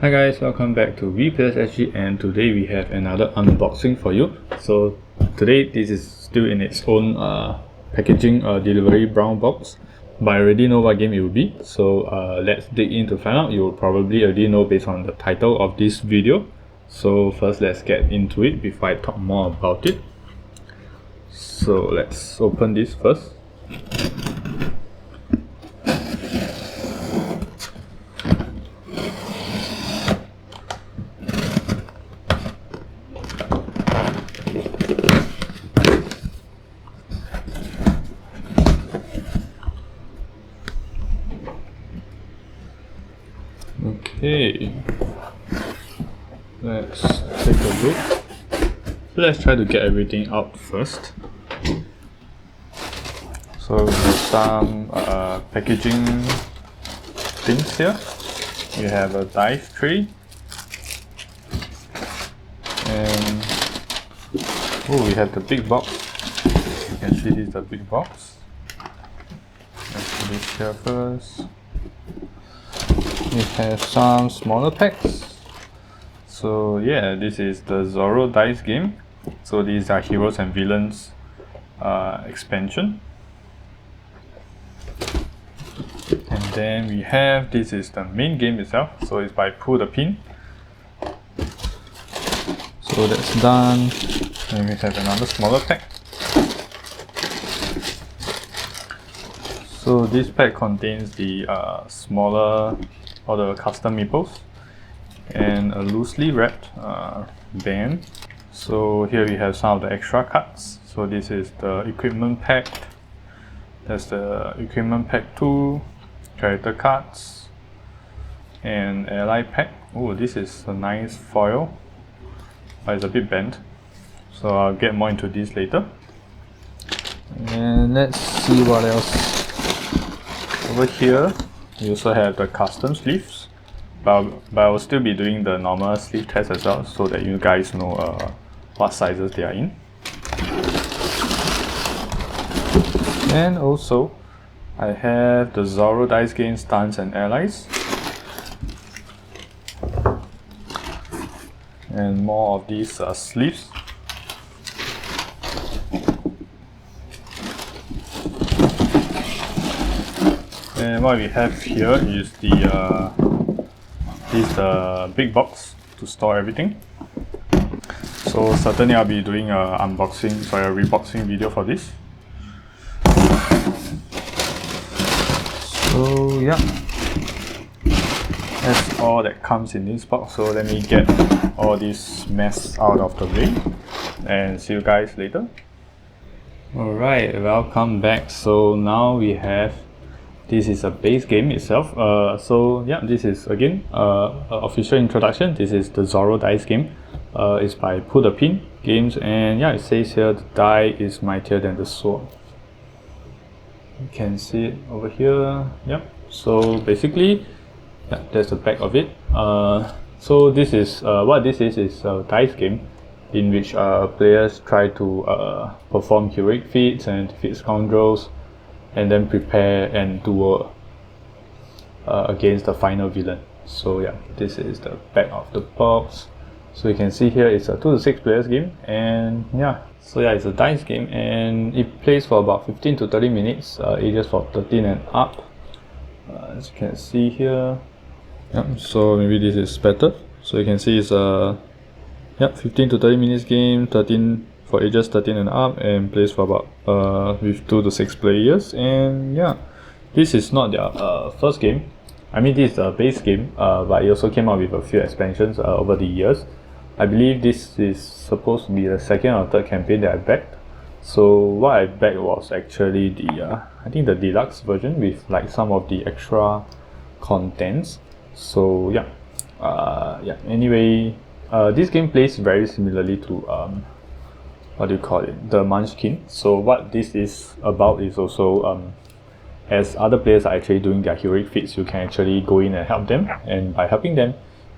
Hi guys, welcome back to VPlayerSG, and today we have another unboxing for you. So today this is still in its own packaging delivery brown box, but I already know what game it will be. So let's dig in to find out. You will probably already know based on the title of this video. So first let's get into it before I talk more about it. So let's open this first. Okay, let's take a look. So let's try to get everything out first. So there's some packaging things here. We have a dice tray, and we have the big box. You can see this is the big box. Let's put this here first. We have some smaller packs. So yeah, this is the Zorro Dice Game. So these are Heroes and Villains expansion. And then we have, this is the main game itself. So it's by Pull the Pin. So that's done. And we have another smaller pack. So this pack contains the smaller or the custom meeples and a loosely wrapped band. So here we have some of the extra cards. So this is the equipment pack. That's the equipment pack 2, character cards, and ally pack. Oh, this is a nice foil, but it's a bit bent. So I'll get more into this later. And let's see what else. Over here we also have the custom sleeves, but I will still be doing the normal sleeve test as well, so that you guys know what sizes they are in. And also I have the Zorro Dice Game Stunts and Allies, and more of these sleeves. And what we have here is the big box to store everything. So certainly I'll be doing a reboxing video for this. So yeah, that's all that comes in this box. So let me get all this mess out of the way and see you guys later. Alright, welcome back. So now we have, this is a base game itself. So yeah, this is again official introduction. This is the Zorro Dice Game. It's by Pull the Pin Games, and yeah, it says here the die is mightier than the sword. You can see it over here. Yep. So basically, yeah, that's the back of it. So this is what this is a dice game in which players try to perform heroic feats and defeat scoundrels, and then prepare and duel against the final villain. So yeah, this is the back of the box. So you can see here it's a 2 to 6 players game, and yeah, so yeah, it's a dice game and it plays for about 15 to 30 minutes, ages for 13 and up. As you can see here, yeah, so maybe this is better. So you can see it's a 15 to 30 minutes game, 13 for ages 13 and up, and plays for about with 2 to 6 players. And yeah, this is not their first game. I mean, this is a base game, but it also came out with a few expansions over the years. I believe this is supposed to be the second or third campaign that I backed. So what I backed was actually the I think the deluxe version with like some of the extra contents. So yeah, anyway, this game plays very similarly to what do you call it, the Munchkin. So what this is about is also as other players are actually doing their heroic feats, you can actually go in and help them, and by helping them,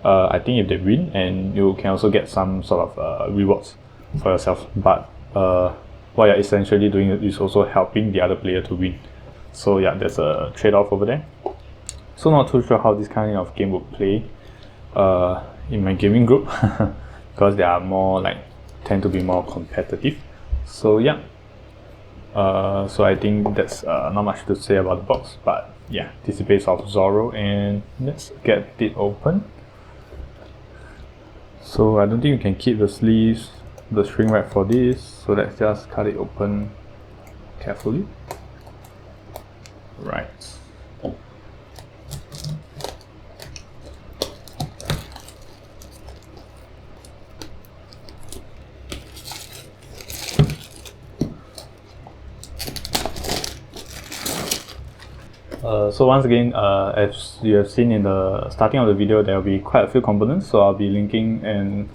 I think if they win, and you can also get some sort of rewards for yourself. But what you're essentially doing is also helping the other player to win. So yeah, there's a trade-off over there. So not too sure how this kind of game would play. in my gaming group because they are more like tend to be more competitive. So yeah, so I think that's not much to say about the box, but yeah, this is based off Zorro, and let's get it open. So I don't think you can keep the sleeves, the shrink wrap for this, so let's just cut it open carefully. Right. So once again, as you have seen in the starting of the video, there will be quite a few components, so I'll be linking and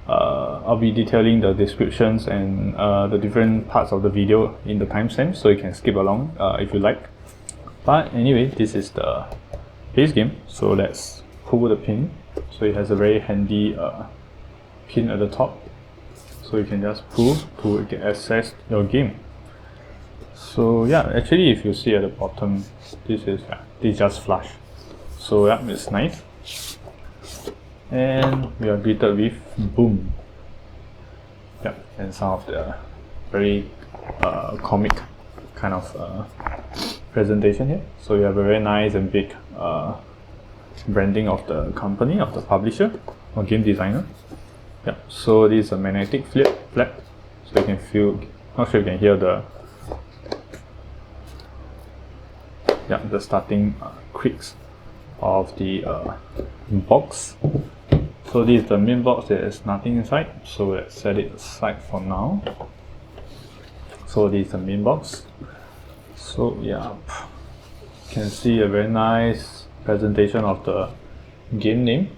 I'll be detailing the descriptions and the different parts of the video in the timestamp, so you can skip along if you like. But anyway, this is the base game, so let's pull the pin. So it has a very handy pin at the top, so you can just pull to get access your game. So yeah, actually if you see at the bottom, this is just flush. So yeah, it's nice. And we are greeted with boom. Yeah, and some of the very comic kind of presentation here. So you have a very nice and big branding of the company, of the publisher or game designer. Yeah, so this is a magnetic flap, so you can feel, not sure you can hear the starting creaks of the box. So this is the main box, there is nothing inside, so let's set it aside for now. So this is the main box. So yeah, you can see a very nice presentation of the game name,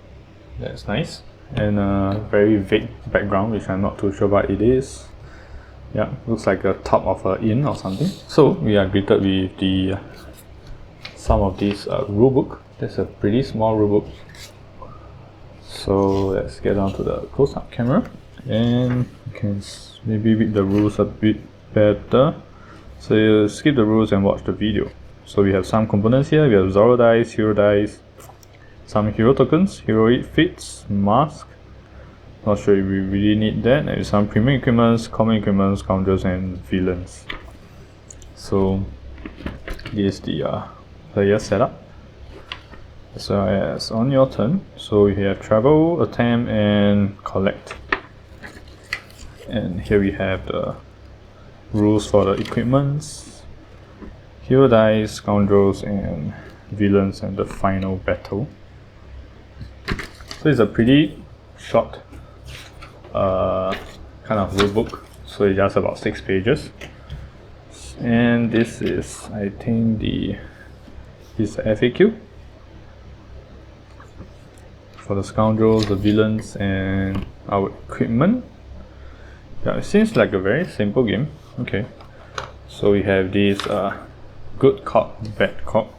that's nice, and a very vague background which I'm not too sure what it is. Yeah, looks like the top of an inn or something. So we are greeted with the some of these rulebook. That's a pretty small rulebook. So let's get on to the close-up camera, and you can maybe read the rules a bit better. So you skip the rules and watch the video. So we have some components here. We have Zorro dice, hero dice, some hero tokens, heroic feats, mask. Not sure if we really need that. And some premium equipments, common equipments, scoundrels, and villains. So this is the player setup. So as on your turn, so we have travel, attempt, and collect. And here we have the rules for the equipments, hero dice, scoundrels, and villains, and the final battle. So it's a pretty short kind of rulebook, so it's just about 6 pages. And this is, I think, this is the FAQ for the scoundrels, the villains, and our equipment. Yeah, it seems like a very simple game. Okay, so we have this good cop, bad cop.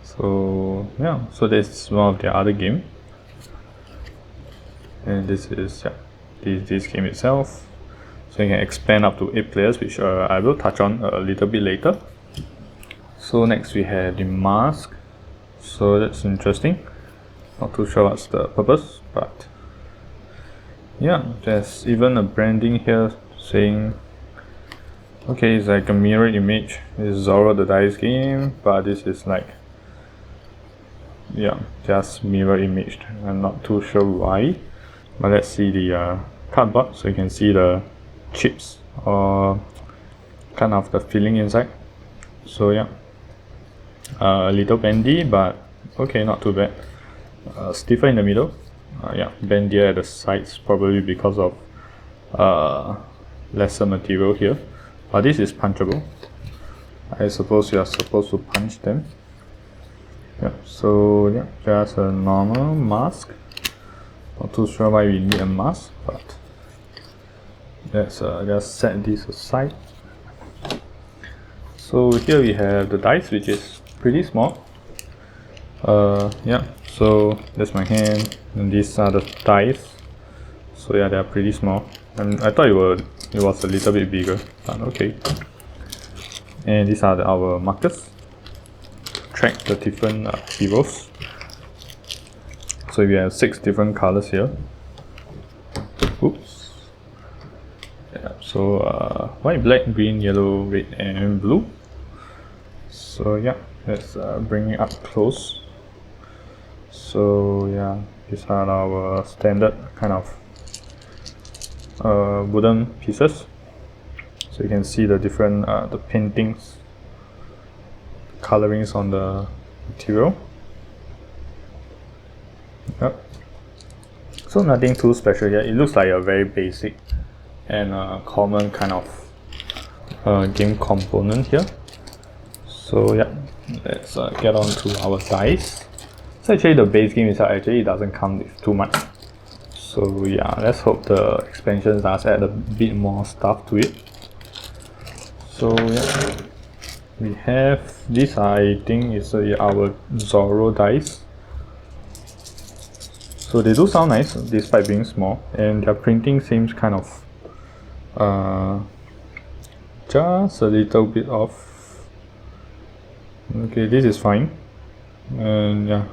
So yeah, so this is one of the other game, and this is this game itself. So you can expand up to 8 players, which I will touch on a little bit later. So next we have the mask. So that's interesting. Not too sure what's the purpose, but yeah, there's even a branding here saying, okay, it's like a mirror image. It's Zorro The Dice Game, but this is like, yeah, just mirror imaged. I'm not too sure why, but let's see the cardboard, so you can see the chips or kind of the filling inside. So yeah, a little bendy, but okay, not too bad. Stiffer in the middle, yeah, bendier at the sides, probably because of lesser material here. But this is punchable. I suppose you are supposed to punch them. Yeah, so yeah, just a normal mask. Not too sure why we need a mask, but let's just set this aside. So here we have the dice, which is pretty small. Yeah, so that's my hand, and these are the dice. So yeah, they are pretty small. And I thought it was a little bit bigger, but okay. And these are our markers. Track the different heroes. So we have 6 different colors here. Oops. Yeah, so white, black, green, yellow, red, and blue. So yeah, let's bring it up close. So yeah, these are our standard kind of wooden pieces. So you can see the different the paintings, colorings on the material. Yep. So nothing too special here. It looks like a very basic and common kind of game component here. So yeah, let's get on to our dice. So actually the base game itself actually doesn't come with too much. So yeah, let's hope the expansion does add a bit more stuff to it. So yeah, we have this, I think is our Zorro dice. So they do sound nice despite being small, and their printing seems kind of just a little bit off. Okay, this is fine. And yeah,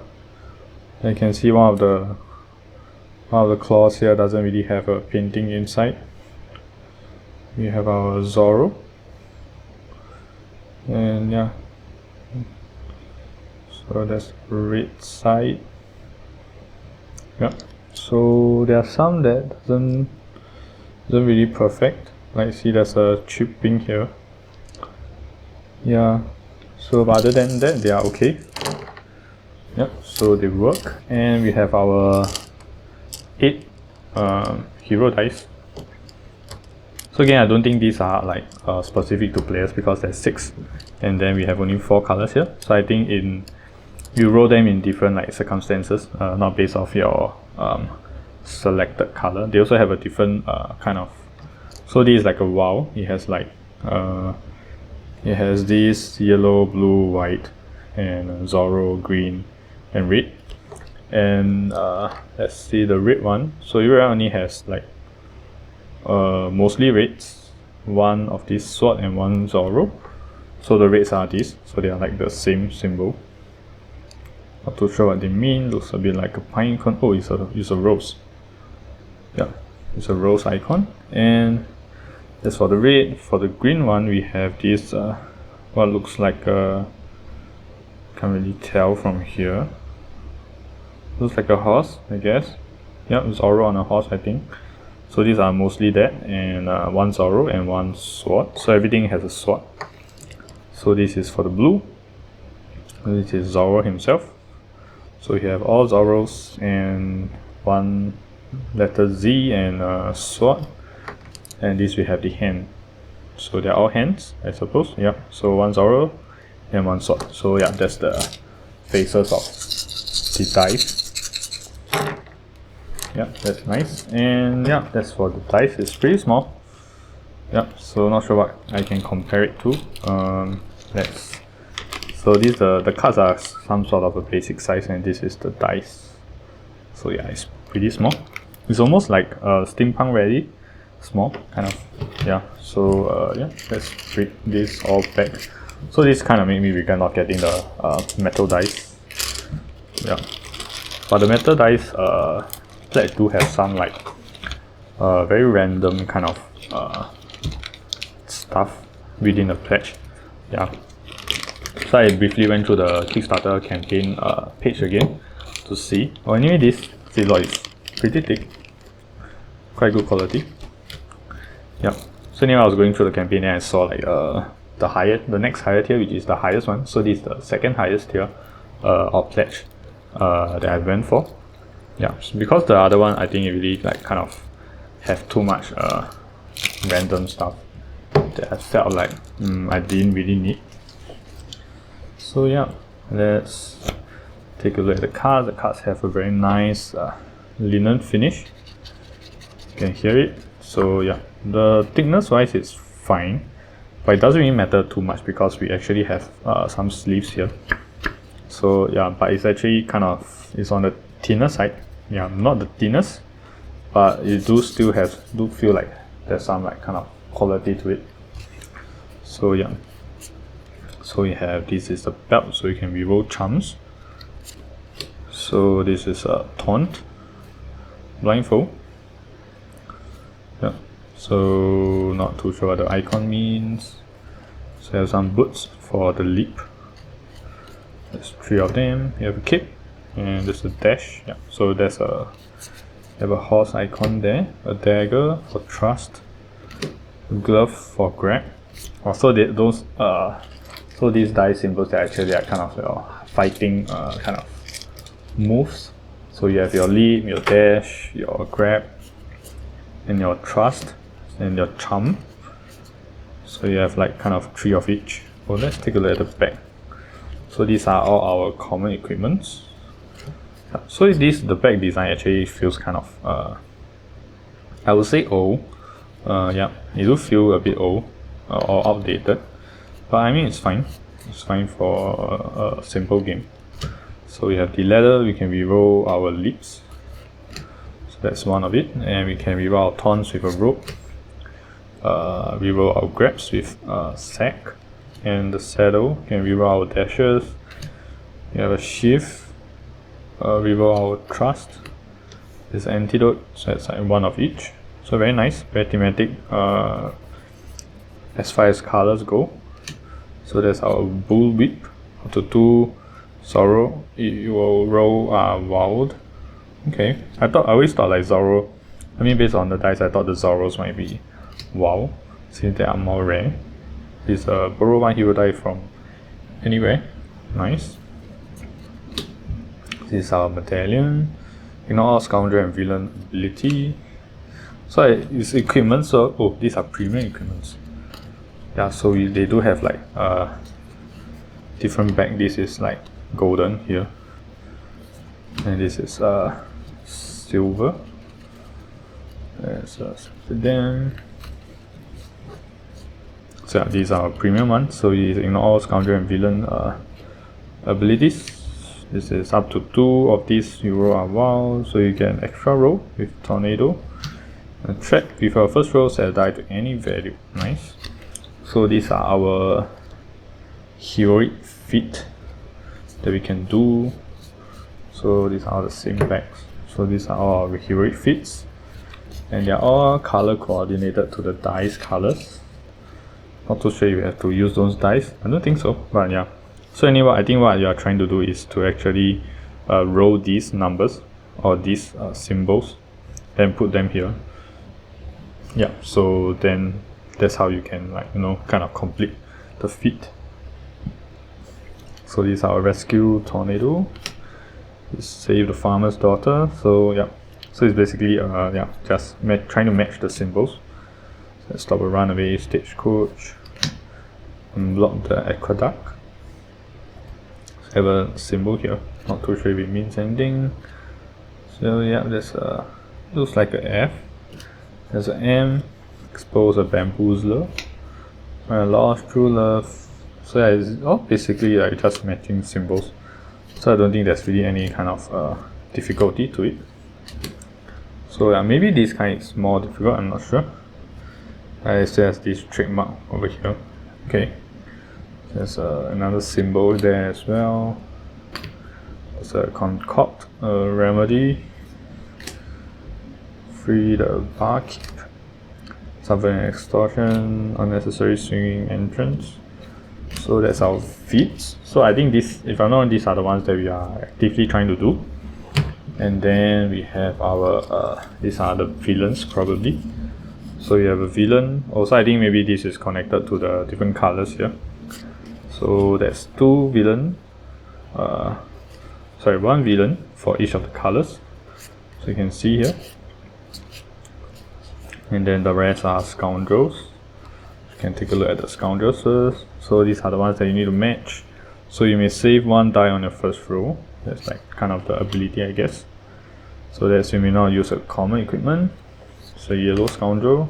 I can see one of the claws here doesn't really have a painting inside. We have our Zorro. And yeah, so that's red side. Yeah, so there are some that doesn't really perfect. Like see there's a chipping here. Yeah, so other than that they are okay. Yeah, so they work. And we have our 8 hero dice. So again, I don't think these are like specific to players because there's 6 and then we have only 4 colors here. So I think you roll them in different like circumstances, not based off your selected color. They also have a different kind of, so this is like a wow. It has like it has this yellow, blue, white, and Zorro green and red. And let's see the red one. So it only has like mostly reds, one of this sword and one Zorro. So the reds are these, so they are like the same symbol. Not too sure what they mean. Looks a bit like a pine cone. Oh, it's a rose. Yeah, it's a rose icon. And as for the red, for the green one, we have this what looks like a, can't really tell from here. Looks like a horse, I guess. Yeah, Zorro on a horse, I think. So these are mostly that, and one Zorro and one sword. So everything has a sword. So this is for the blue. This is Zorro himself. So we have all Zorros and one letter Z and a sword. And this we have the hand. So they're all hands, I suppose. Yeah. So one Zorro and one sword. So yeah, that's the faces of the dice. Yeah, that's nice. And yeah, that's for the dice. It's pretty small. Yeah, so not sure what I can compare it to. So these the cards are some sort of a basic size, and this is the dice. So yeah, it's pretty small. It's almost like steampunk ready, small kind of. Yeah. So yeah, let's break this all back. So this kind of made me regret not getting the metal dice. Yeah, but the metal dice pledge do have some like very random kind of stuff within the pledge. Yeah. So I briefly went through the Kickstarter campaign page again to see. Oh, anyway, this ziplock is pretty thick, quite good quality. Yeah. So anyway, I was going through the campaign and I saw like the next higher tier, which is the highest one. So this is the second highest tier of pledge that I went for. Yeah, because the other one I think it really like kind of have too much random stuff that I felt like I didn't really need. So yeah, let's take a look at the cards. The cards have a very nice linen finish. You can hear it. So yeah, the thickness wise it's fine, but it doesn't really matter too much because we actually have some sleeves here. So yeah, but it's actually kind of, it's on the thinner side. Yeah, not the thinnest, but it do feel like there's some like kind of quality to it. So yeah, so we have, this is the belt, so you can reroll charms. So this is a taunt, blindfold. Yeah. So not too sure what the icon means. So you have some boots for the leap. There's 3 of them. You have a cape, and there's a dash. Yeah. So there's a you have a horse icon there, a dagger for thrust, a glove for grab. Also, those so these dice symbols are actually are kind of your fighting kind of moves. So you have your leap, your dash, your grab, and your thrust, and your charm. So you have like kind of 3 of each. Well, let's take a look at the back. So these are all our common equipments. So the back design actually feels kind of I would say old. Yeah, it do feel a bit old or outdated, but I mean it's fine. It's fine for a simple game. So we have the ladder. We can reroll our leaps. So that's one of it, and we can reroll our taunts with a rope. Reroll our grabs with a sack, and the saddle. Can reroll our dashes. We have a shift. Reroll our thrust. There's an antidote, so it's like 1 of each. So very nice, very thematic as far as colors go. So there's our bull whip. Up to 2 Zorro. It will roll wild. Okay, I always thought like Zorro. I mean, based on the dice, I thought the Zorros might be wild, since they are more rare. This borrow 1 hero die from anywhere. Nice. This is our medallion. Ignore all scoundrel and villain ability. So it's equipment. So these are premium equipments. Yeah. So they do have like different back. This is like golden here, and this is silver. There's then. So yeah, these are premium ones. So you ignore all scoundrel and villain abilities. This is up to 2 of these you roll are wild, so you get an extra roll with tornado. And track with our first roll, set a die to any value. Nice. So these are our heroic feat that we can do. So these are the same bags. So these are all our heroic feats, and they are all color coordinated to the dice colors. Not too sure if you have to use those dice. I don't think so, but yeah. So anyway, I think what you are trying to do is to actually roll these numbers or these symbols, then put them here. Yeah. So then that's how you can kind of complete the feat. So these are our rescue tornado. Save the farmer's daughter. So yeah. So it's basically just trying to match the symbols. So stop a runaway stagecoach. Unblock the aqueduct. Have a symbol here. Not too sure if it means anything. So yeah, there's looks like a F. There's an M. Expose a bamboozler. Lost true love. So yeah, it's all basically like just matching symbols. So I don't think there's really any kind of difficulty to it. So yeah, maybe this kind is more difficult. I'm not sure. It says this trademark over here. Okay. There's another symbol there as well. There's a concoct, a remedy, free the barkeep, suffer an extortion, unnecessary swinging entrance. So that's our feats. So I think this, if I'm not wrong, these are the ones that we are actively trying to do. And then we have our these are the villains probably. So you have a villain. Also, I think maybe this is connected to the different colors here. So there's 2 villain, 1 villain for each of the colors. So you can see here. And then the rest are scoundrels. You can take a look at the scoundrels first. So these are the ones that you need to match. So you may save 1 die on your first roll. That's like kind of the ability, I guess. So that's you may not use a common equipment. So yellow scoundrel.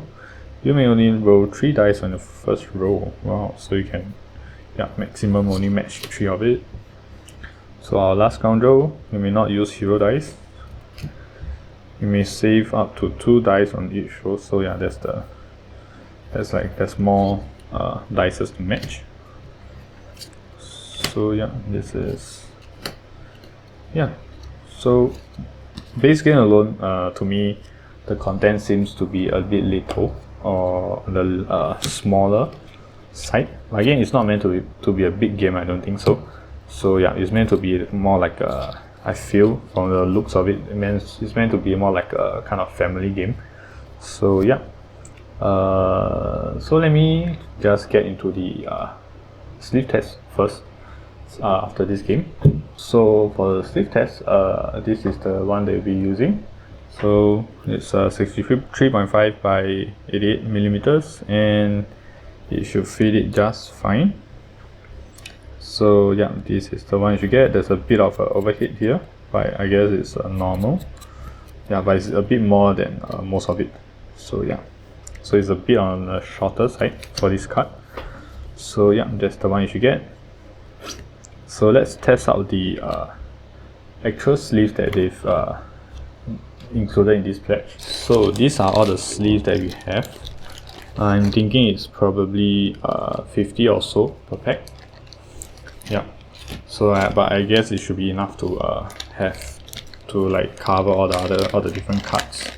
You may only roll 3 dice on your first roll. Wow, so you can maximum only match 3 of it. So our last scoundrel, you may not use hero dice. You may save up to 2 dice on each roll. So yeah, there's more dices to match. So yeah, this is So base game alone, to me, the content seems to be a bit little or the smaller side. Again, it's not meant to be a big game, I don't think so. So yeah, it's meant to be more like a, I feel from the looks of it, it's meant to be more like a kind of family game. So yeah, so let me just get into the sleeve test first after this game. So for the sleeve test, this is the one that we'll be using. So it's 63.5 by 88 millimeters, and it should fit it just fine. So yeah, this is the one you should get. There's a bit of overhead here, but I guess it's normal. Yeah, but it's a bit more than most of it. So yeah, so it's a bit on the shorter side for this card. So yeah, that's the one you should get. So let's test out the actual sleeves that they've included in this pledge. So these are all the sleeves that we have. I'm thinking it's probably 50 or so per pack. Yeah. So but I guess it should be enough to have to like cover all the different cards.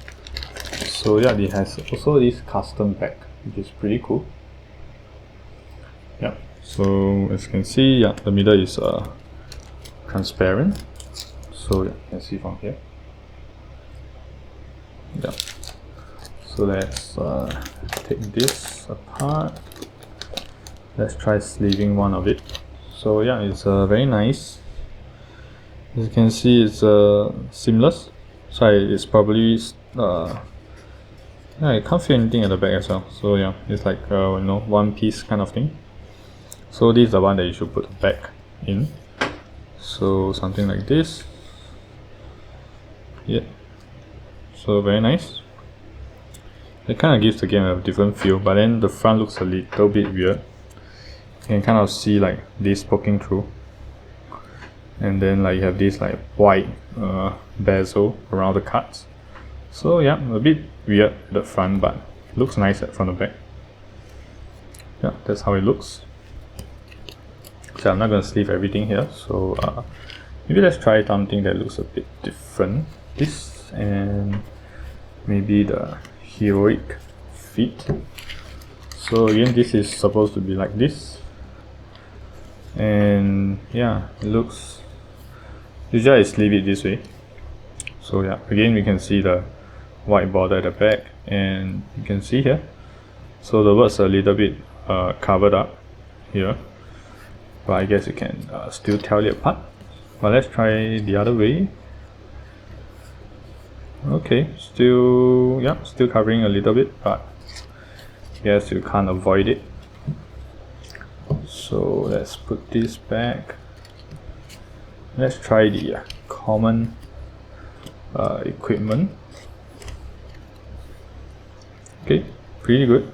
So yeah, it has also this custom back, which is pretty cool. Yeah. So as you can see, yeah, the middle is transparent. So yeah, you can see from here. Yeah. So let's take this apart. Let's try sleeving one of it. So yeah, it's very nice. As you can see, it's seamless. So it's probably yeah, I can't feel anything at the back as well. So yeah, it's like you know, one piece kind of thing. So this is the one that you should put the back in. So something like this. Yeah. So very nice. It kind of gives the game a different feel, but then the front looks a little bit weird. You can kind of see like this poking through, and then like you have this like white bezel around the cards. So yeah, a bit weird at the front, but looks nice from the back. Yeah, that's how it looks. So I'm not going to sleeve everything here, so maybe let's try something that looks a bit different. This, and maybe the heroic feet. So again, this is supposed to be like this, and yeah, it looks, usually I sleeve it this way. So yeah, again we can see the white border at the back, and you can see here, so the words are a little bit covered up here, but I guess you can still tell it apart. But let's try the other way. Okay, still, yeah, still covering a little bit, but I guess you can't avoid it. So let's put this back. Let's try the common equipment. Okay, pretty good.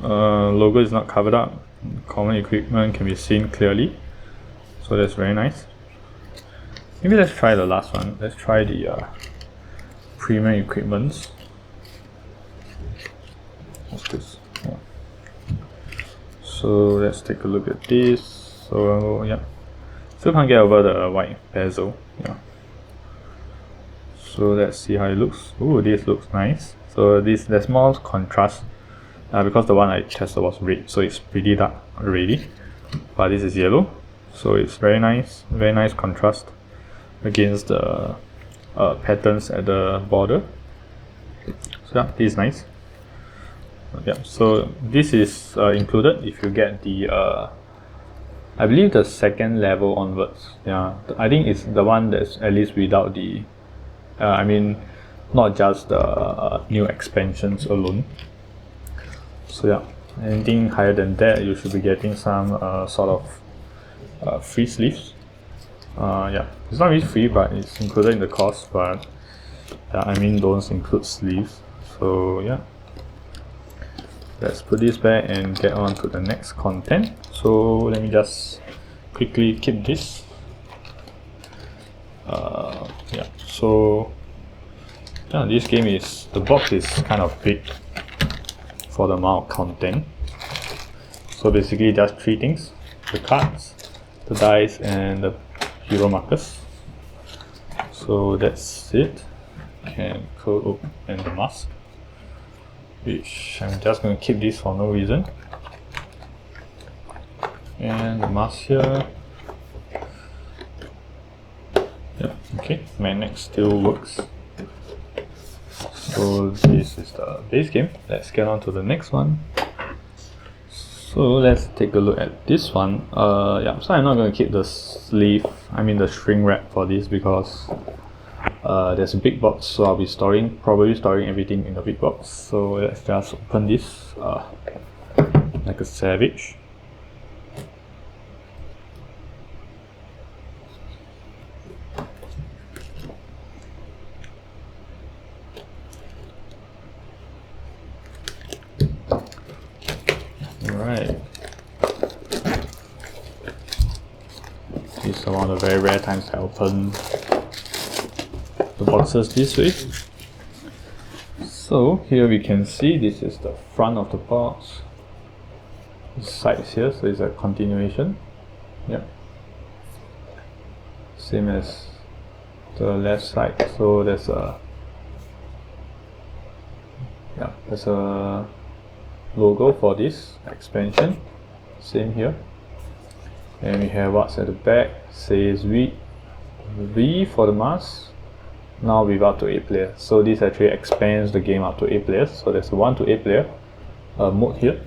Logo is not covered up. Common equipment can be seen clearly, so that's very nice. Maybe let's try the last one. Let's try the premium equipments. What's this? Yeah. So let's take a look at this. So yeah, still can't get over the white bezel. Yeah. So let's see how it looks. Ooh, this looks nice. So there's more contrast because the one I tested was red, so it's pretty dark already. But this is yellow, so it's very nice contrast against the patterns at the border. So yeah, this is nice. Yeah, so this is included if you get the I believe the second level onwards. Yeah, I think it's the one that's at least without the I mean, not just the new expansions alone. So yeah, anything higher than that, you should be getting some sort of free sleeves. Yeah, it's not really free, but it's included in the cost. But yeah, I mean, those include sleeves. So yeah, let's put this back and get on to the next content. So let me just quickly keep this. Yeah, so yeah, this game is, the box is kind of big for the amount of content. So basically just three things: the cards, the dice, and the hero markers. So that's it. Can open the mask, which I'm just going to keep this for no reason. And the mask here. Yeah, okay, magnet still works. So this is the base game. Let's get on to the next one. So let's take a look at this one. Yeah, so I'm not going to keep the sleeve, the shrink wrap for this because there's a big box, so I'll be probably storing everything in the big box. So let's just open this like a savage. Alright. This is one of the very rare times I open the boxes this way. So here we can see this is the front of the box. The sides here, so it's a continuation. Yep. Same as the left side. So there's a logo for this expansion. Same here. And we have what's at the back, says V for the mask. Now with up to 8 players. So this actually expands the game up to 8 players. So there's a 1 to 8 player mode here.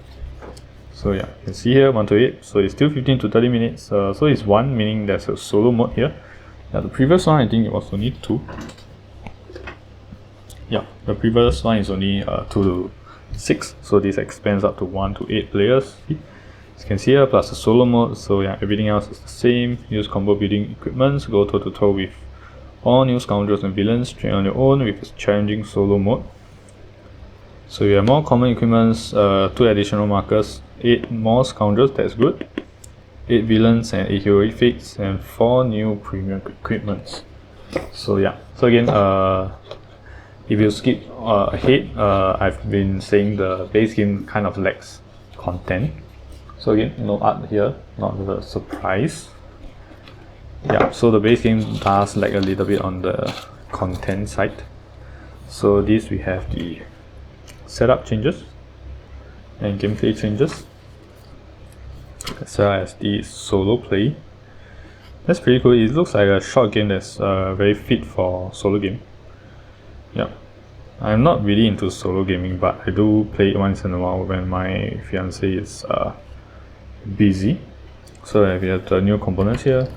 So yeah, you can see here 1 to 8. So it's still 15 to 30 minutes. So it's 1, meaning there's a solo mode here. Now the previous one I think it was only 2. Yeah, the previous one is only 2 to 6. So this expands up to 1 to 8 players. As you can see here, plus the solo mode. So yeah, everything else is the same. Use combo building equipments. Go toe to toe with all new scoundrels and villains. Train on your own with a challenging solo mode. So you have more common equipments, 2 additional markers, 8 more scoundrels, that's good, 8 villains and 8 heroic feats, and 4 new premium equipments. So yeah, so again, if you skip ahead, I've been saying the base game kind of lacks content. So again, no art here, not a surprise. Yeah, so the base game does lack a little bit on the content side. So this we have the setup changes and gameplay changes, as well as the solo play. That's pretty cool. It looks like a short game that's very fit for solo game. Yeah, I'm not really into solo gaming, but I do play it once in a while when my fiance is busy. So we have the new components here.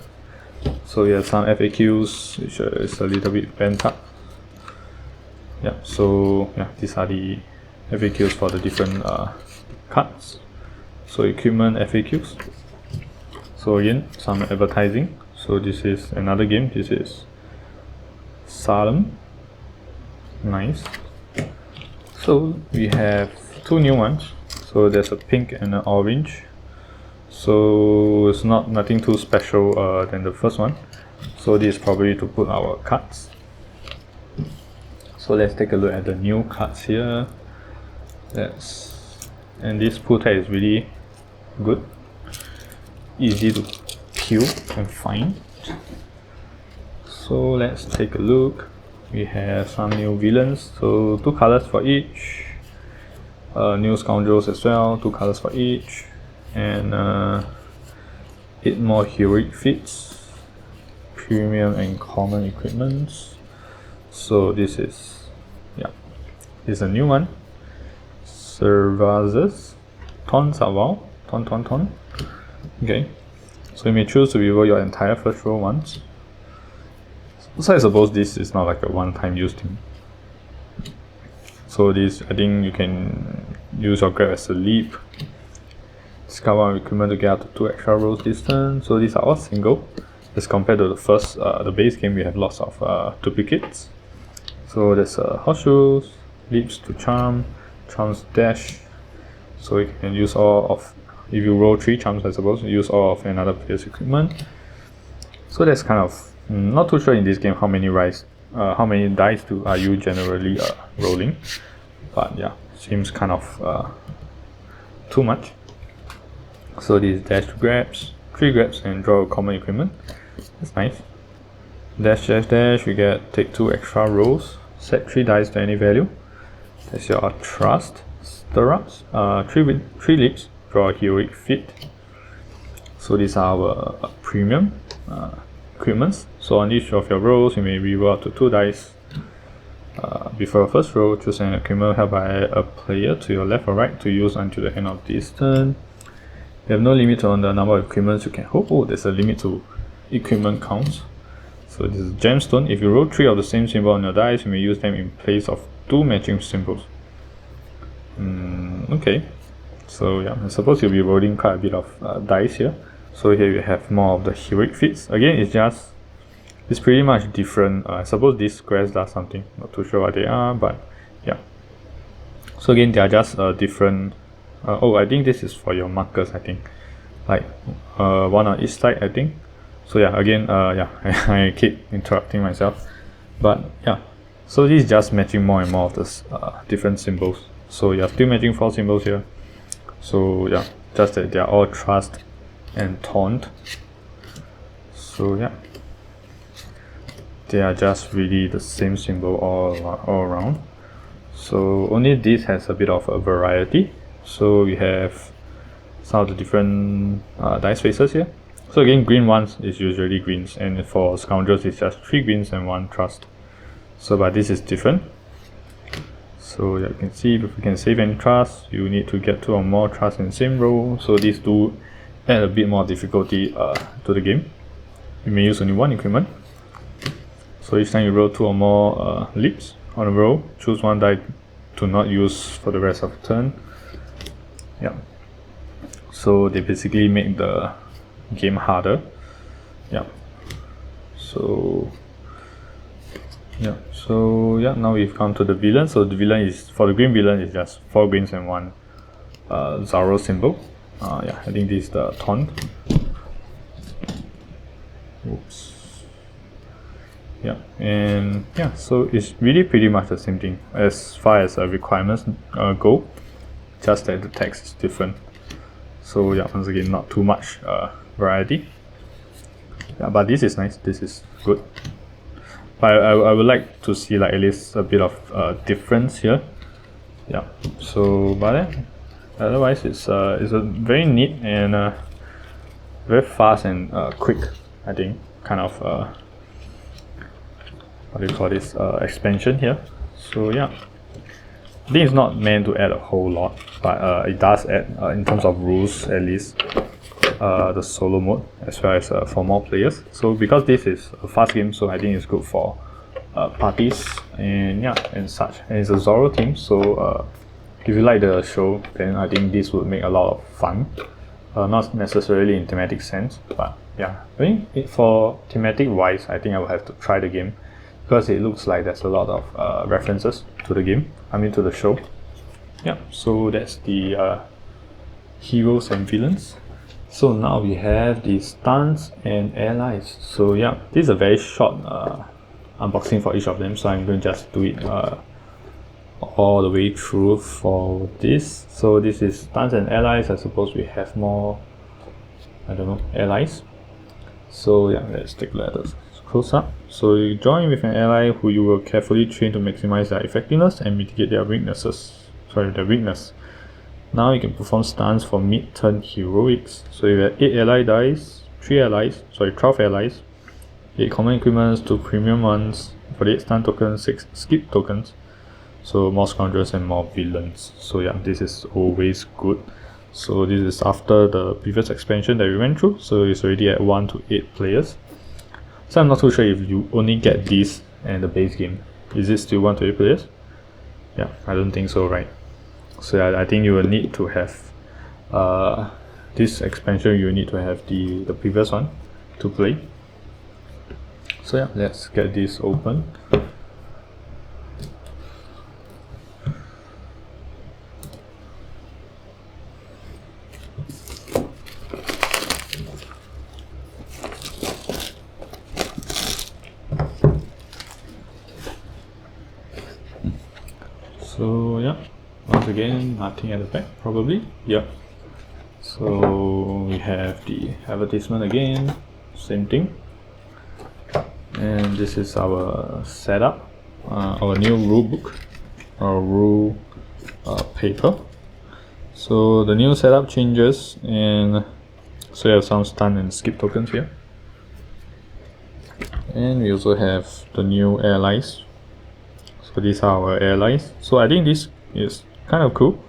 So we have some FAQs, which is a little bit bent up. Yeah, so yeah, these are the FAQs for the different cards. So equipment FAQs. So again, some advertising. So this is another game. This is Salem. Nice. So we have 2 new ones. So there's a pink and an orange. So it's nothing too special than the first one. So this is probably to put our cards. So let's take a look at the new cards here. And this pull tag is really good, easy to peel and find. So let's take a look. We have some new villains, so 2 colors for each. New scoundrels as well, 2 colors for each. And 8 more heroic feats, premium and common equipments. So this is a new one. Servazes, Ton Saval, Ton. Okay, so you may choose to reroll your entire first row once. So I suppose this is not like a one-time use thing. So this, I think you can use your grab as a leap. Discover equipment to get up to 2 extra rolls distance. So these are all single. As compared to the first, the base game, we have lots of duplicates. So there's horseshoes, leaps to charm, charms dash. So you can use all of, if you roll 3 charms, I suppose, use all of another player's equipment. So that's kind of, not too sure in this game how many dice are you generally rolling. But yeah, seems kind of too much. So this dash 2 grabs, 3 grabs, and draw a common equipment. That's nice. Dash dash dash, we get take 2 extra rolls, set 3 dice to any value. That's your trust. Stir ups, 3 leaps, draw a heroic feat. So these are our premium equipments. So on each of your rolls, you may reroll up to 2 dice. Before your first roll, choose an equipment held by a player to your left or right to use until the end of this turn. You have no limit on the number of equipments you can hold. Oh, there's a limit to equipment counts. So this is gemstone. If you roll 3 of the same symbol on your dice, you may use them in place of 2 matching symbols. Okay. So yeah, I suppose you'll be rolling quite a bit of dice here. So here you have more of the heroic feats. Again, it's pretty much different. I suppose these squares does something. Not too sure what they are, but yeah. So again, they are just different. Oh, I think this is for your markers. I think, like one on each side. I think. So yeah, again, yeah, I keep interrupting myself, but yeah. So this is just matching more and more of this different symbols. So you're still matching 4 symbols here. So yeah, just that they are all trust and taunt. So yeah, they are just really the same symbol all around. So only this has a bit of a variety. So we have some of the different dice faces here. So again, green ones is usually greens, and for scoundrels it's just 3 greens and 1 trust. So but this is different. So yeah, you can see if you can save any trust, you need to get 2 or more trust in the same row. So these do add a bit more difficulty to the game. You may use only 1 equipment. So each time you roll 2 or more leaps on a row, choose 1 die to not use for the rest of the turn. Yeah. So they basically make the game harder. Yeah. So yeah, now we've come to the villain. So the villain is, for the green villain, is just 4 greens and 1 Zorro symbol. Yeah, I think this is the taunt. Oops. Yeah, and yeah, so it's really pretty much the same thing as far as requirements go, just that the text is different. So yeah, once again, not too much variety. Yeah, but this is nice. This is good. But I would like to see like at least a bit of difference here. Yeah. So but then otherwise it's a very neat and very fast and quick, I think, kind of what do you call this, expansion here. So yeah, I think it's not meant to add a whole lot, but it does add in terms of rules at least. The solo mode as well as for more players. So because this is a fast game, so I think it's good for parties and yeah, and such. And it's a Zorro team, so if you like the show, then I think this would make a lot of fun. Not necessarily in thematic sense, but yeah, I mean, for thematic wise, I think I will have to try the game because it looks like there's a lot of references to the game. I mean, to the show. Yeah, so that's the heroes and villains. So now we have the Stunts and allies. So yeah, this is a very short unboxing for each of them, so I'm going to just do it all the way through for this. So this is Stunts and allies. I suppose we have more, I don't know, allies. So yeah, let's take a look close up. So you join with an ally who you will carefully train to maximize their effectiveness and mitigate their weakness. Now you can perform stunts for mid-turn heroics. So you have 8 ally dice, 12 allies, 8 common equipments, 2 premium ones, 48 stun tokens, 6 skip tokens. So more scoundrels and more villains. So yeah, this is always good. So this is after the previous expansion that we went through. So it's already at 1 to 8 players. So I'm not too sure if you only get this and the base game. Is it still 1 to 8 players? Yeah, I don't think so, right? So yeah, I think you will need to have this expansion. You will need to have the previous one to play. So yeah, let's get this open. So yeah, once again, nothing at the back, probably. Yeah. So we have the advertisement again, same thing. And this is our setup, our new rulebook, our rule paper. So the new setup changes, and so you have some stun and skip tokens here. And we also have the new airlines. So these are our airlines. So I think this is kind of cool.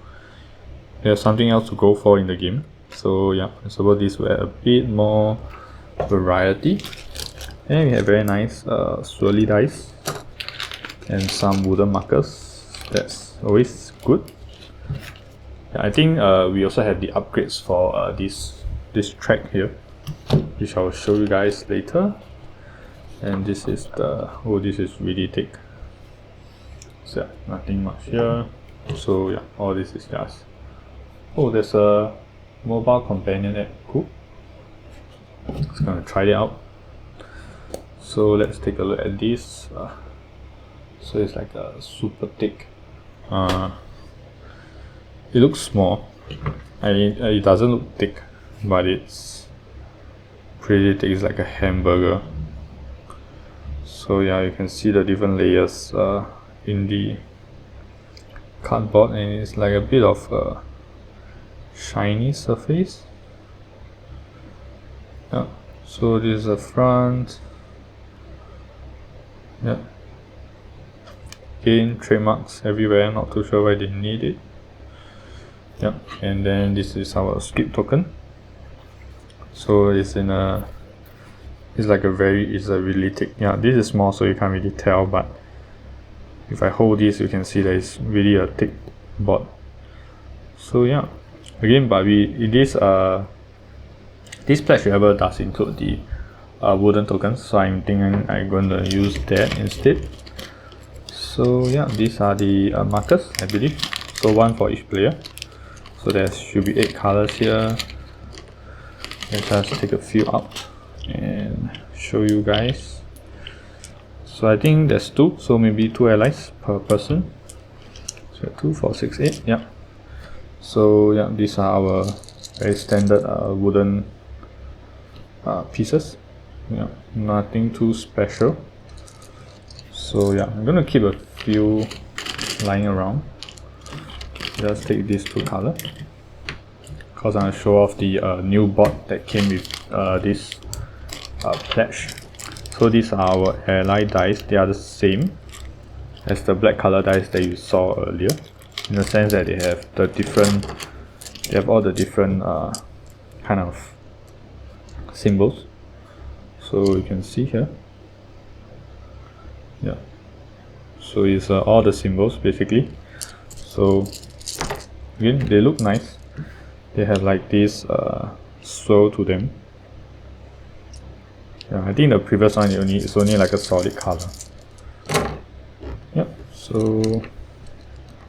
There's something else to go for in the game. So yeah, I suppose this will add a bit more variety. And we have very nice swirly dice and some wooden markers. That's always good. Yeah, I think we also have the upgrades for this track here, which I will show you guys later. And this is the, oh, this is really thick. So yeah, nothing much here. So yeah, all this is just, oh, there's a mobile companion app. Cool. Just gonna try it out. So let's take a look at this. So it's like a super thick. It looks small. It doesn't look thick, but it's pretty thick. It's like a hamburger. So yeah, you can see the different layers in the cardboard, and it's like a bit of a shiny surface. Yeah. So this is the front. Yeah. Again, trademarks everywhere. Not too sure why they need it. Yeah. And then this is our skip token. So it's in a, it's like a very, it's a really thick. Yeah, this is small, so you can't really tell, but if I hold this, you can see that it's really a thick board. So yeah, again, but this pledge ever does include the wooden tokens, so I'm thinking I'm going to use that instead. So yeah, these are the markers, I believe. So one for each player. So there should be 8 colors here. Let's just take a few out and show you guys. So I think there's 2, so maybe 2 allies per person. So 2, 4, 6, 8. Yeah. So yeah, these are our very standard wooden pieces. Yeah, nothing too special. So yeah, I'm gonna keep a few lying around. Just take these 2 colors, because I'm gonna show off the new board that came with this pledge. So these are our ally dice. They are the same as the black color dice that you saw earlier, in the sense that they have the different, they have all the different kind of symbols. So you can see here. Yeah. So it's all the symbols basically. So again, they look nice. They have like this swirl to them. Yeah, I think the previous one is only like a solid color. Yep. So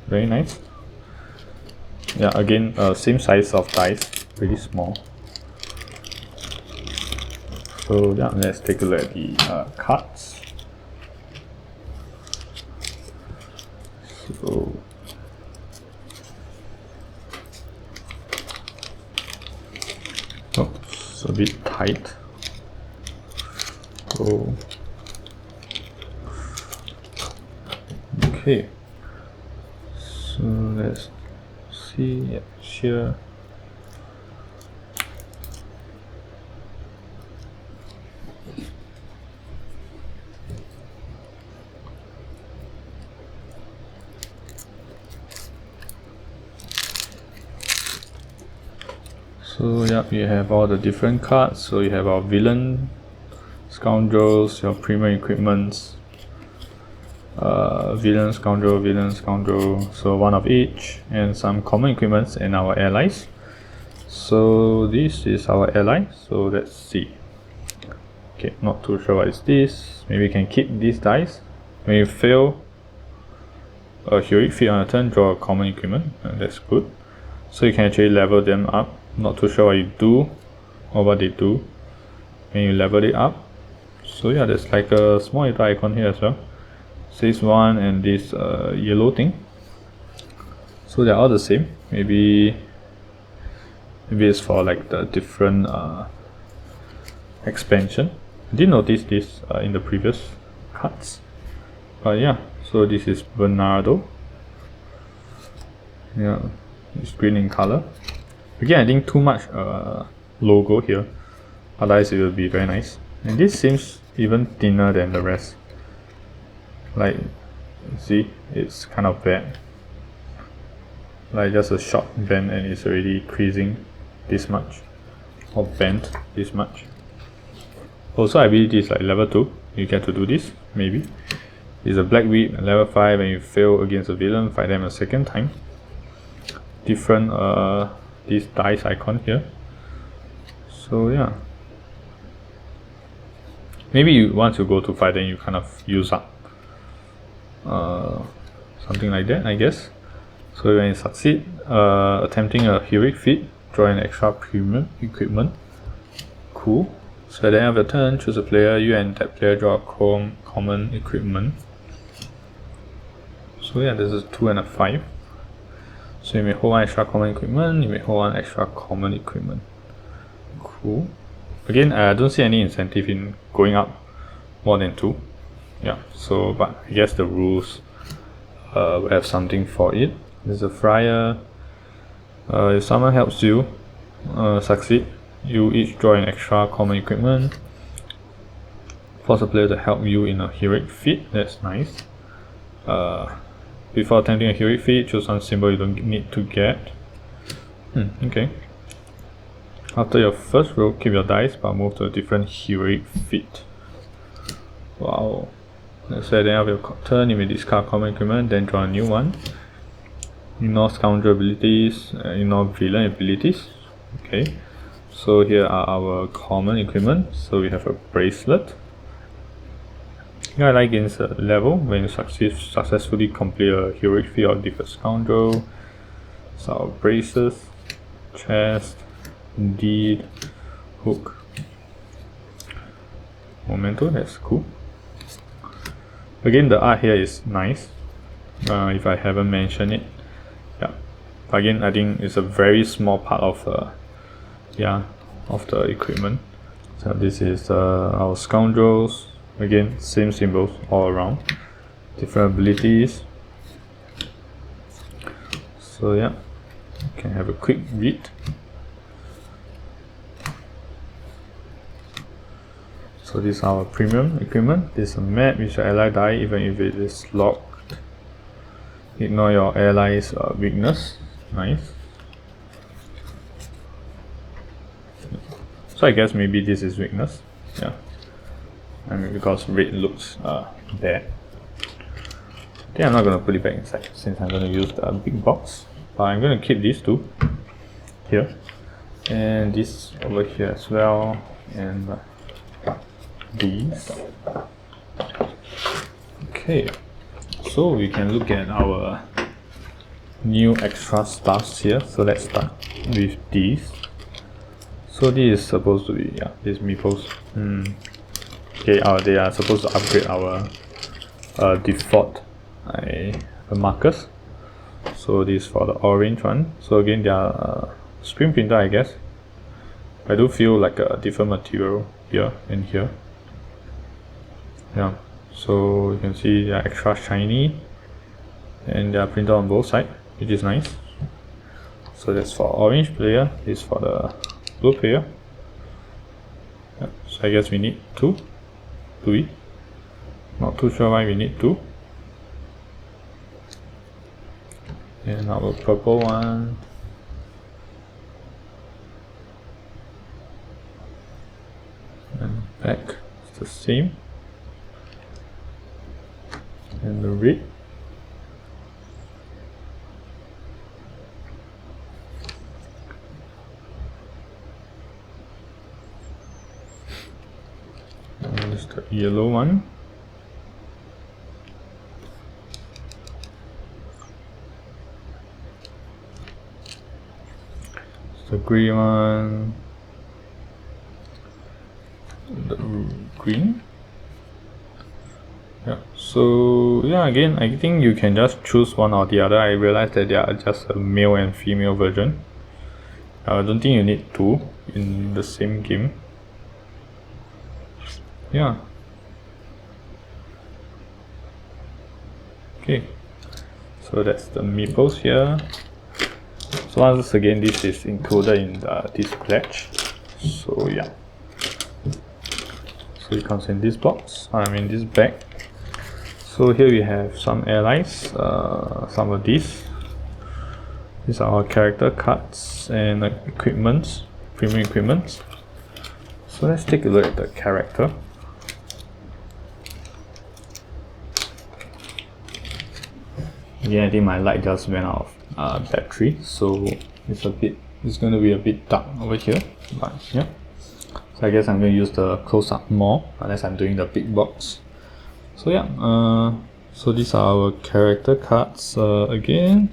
very nice. Yeah, again, same size of dice, pretty small. So yeah, let's take a look at the cards. So oh, it's a bit tight. So okay, so let's see. Yeah, here. So yeah, you have all the different cards. So you have our villain, scoundrels, your premium equipments, villain, scoundrel, villain, scoundrel. So one of each, and some common equipments and our allies. So this is our ally. So let's see. Okay, not too sure what is this. Maybe you can keep these dice. When you fail a heroic feat on a turn, draw a common equipment. That's good. So you can actually level them up. Not too sure what you do or what they do when you level it up. So yeah, there's like a small little icon here as well. Says 1 and this yellow thing. So they're all the same. Maybe it's for like the different expansion. I didn't notice this in the previous cards. But yeah, so this is Bernardo. Yeah, it's green in color. Again, I think too much logo here, otherwise it will be very nice. And this seems even thinner than the rest. Like, see, it's kind of bad. Like just a short bend and it's already creasing this much, or bent this much. Also, I believe this is like level 2, you get to do this, maybe. It's a black whip, level 5, and you fail against a villain, fight them a second time. Different this dice icon here. So yeah, maybe once you go to fight, then you kind of use up something like that, I guess. So when you succeed attempting a heroic feat, draw an extra premium equipment. Cool. So at the end of the turn, choose a player, you and that player draw a common equipment. So yeah, this is 2 and a 5. So you may hold one extra common equipment, you may hold one extra common equipment. Cool. Again, I don't see any incentive in going up more than 2. Yeah, so but I guess the rules will have something for it. There's a flyer. If someone helps you succeed, you each draw an extra common equipment. Force a player to help you in a heroic feat. That's nice. Before attempting a heroic feat, choose one symbol you don't need to get. Okay. After your first roll, keep your dice but move to a different heroic feat. Wow. Let's say at the end of your turn, you may discard common equipment, then draw a new one. Ignore scoundrel abilities, ignore villain abilities. Okay. So here are our common equipment. So we have a bracelet. Ally gains a level when you successfully complete a heroic feat or defeat scoundrel. So our braces, chest, deed, hook, memento. That's cool. Again, the art here is nice. If I haven't mentioned it, yeah. Again, I think it's a very small part of the equipment. So this is our scoundrels. Again, same symbols all around, different abilities. So yeah, you can have a quick read. So this is our premium equipment. This is a map which your ally die even if it is locked. Ignore your ally's weakness. Nice. So I guess maybe this is weakness. Yeah. I mean, because red looks bad. I think I'm not going to put it back inside since I'm going to use the big box. But I'm going to keep these two here. And this over here as well. And these. Okay. So we can look at our new extra stuffs here. So let's start with these. So this is supposed to be, yeah, this Meeples. Okay, they are supposed to upgrade our default markers. So this is for the orange one. So again, they are screen printer, I guess. I do feel like a different material here and here. Yeah, so you can see they are extra shiny and they are printed on both sides, which is nice. So that's for orange player, this is for the blue player. Yeah, so I guess we need 2. Do we? Not too sure why we need 2. And our purple one. And back, it's the same. And the red. And this is the yellow one. It's the grey one. The green. Yeah, so yeah, again, I think you can just choose one or the other. I realized that there are just a male and female version. I don't think you need 2 in the same game. yeah. Okay, so that's the Meeples here. So once again, this is included in this pledge. So yeah. So it comes in this box, this bag. So here we have some airlines, some of these. These are our character cards and equipments, premium equipments. So let's take a look at the character. Yeah, I think my light just went out of battery, so it's going to be a bit dark over here. But yeah, so I guess I'm going to use the close-up more unless I'm doing the big box. So yeah, so these are our character cards. Again,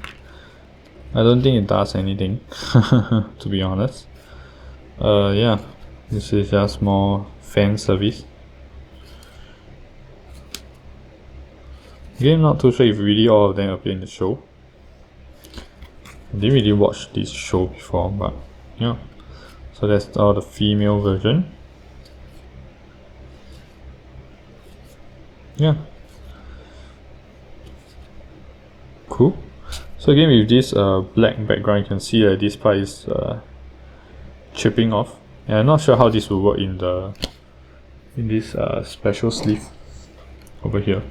I don't think it does anything, to be honest. Yeah, this is just more fan service. Again, not too sure if really all of them appear in the show. I didn't really watch this show before, but yeah. So that's all the female version. Yeah. Cool. So again, with this black background, you can see that this part is chipping off. And I'm not sure how this will work in this special sleeve over here,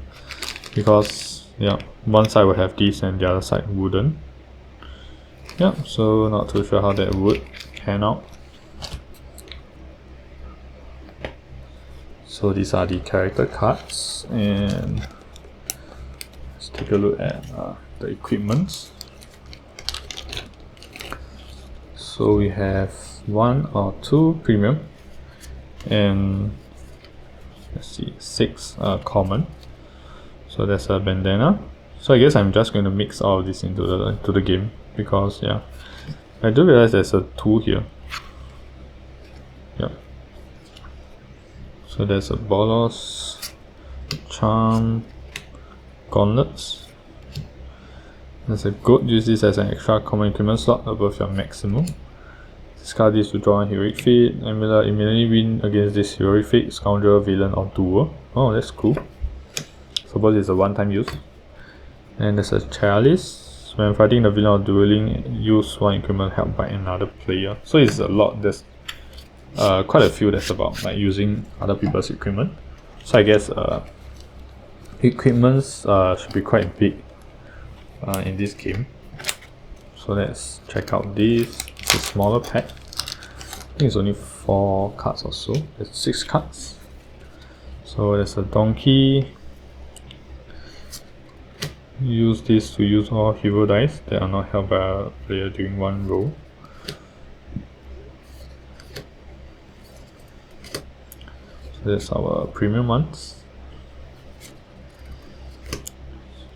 because yeah, one side will have this and the other side wouldn't. Yeah, so not too sure how that would pan out. So these are the character cards, and let's take a look at the equipments. So we have 1 or 2 premium and let's see, 6 common. So that's a bandana. So I guess I'm just going to mix all of this into the game, because yeah, I do realize there's a tool here. Yeah. So there's a bolos, charm, gauntlets. There's a goat. Use this as an extra common equipment slot above your maximum. Discard this to draw a heroic feat. Amulet immediately win against this heroic feat, scoundrel, villain, or duel. Oh, that's cool. Suppose it's a one-time use. And there's a chalice. When fighting the villain or dueling, use one equipment held by another player. So it's a lot. There's quite a few that's about like using other people's equipment. So I guess equipments should be quite big in this game. So let's check out this. It's a smaller pack. I think it's only 4 cards or so. There's 6 cards. So there's a donkey. Use this to use all hero dice that are not held by a player during one roll. So that's our premium ones.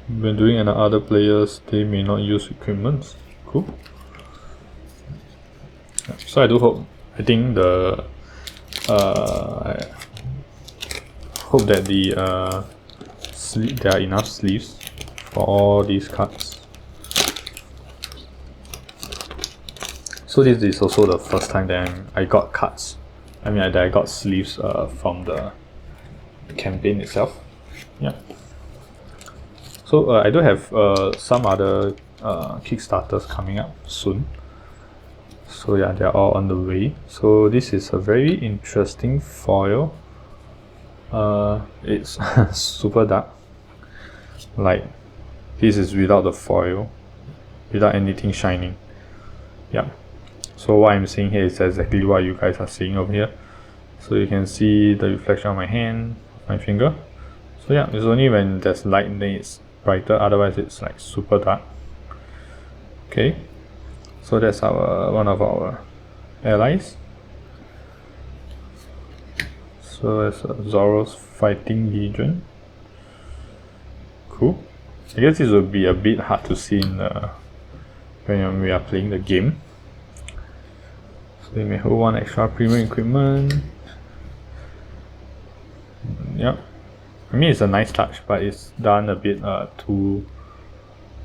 When doing other players, they may not use equipment. Cool. So I think the I hope that there are enough sleeves for all these cards. So this is also the first time that I got cards. That I got sleeves from the campaign itself. Yeah. So I do have some other Kickstarters coming up soon. So yeah, they're all on the way. So this is a very interesting foil. It's super dark. Like, this is without the foil, without anything shining. Yeah. So what I'm seeing here is exactly what you guys are seeing over here. So you can see the reflection of my hand, my finger. So yeah, it's only when there's light then it's brighter, otherwise it's like super dark. Okay, so that's one of our allies. So it's Zorro's Fighting Legion. Cool. I guess this will be a bit hard to see when we are playing the game. So they may hold 1 extra premium equipment. Yep. It's a nice touch, but it's done a bit it's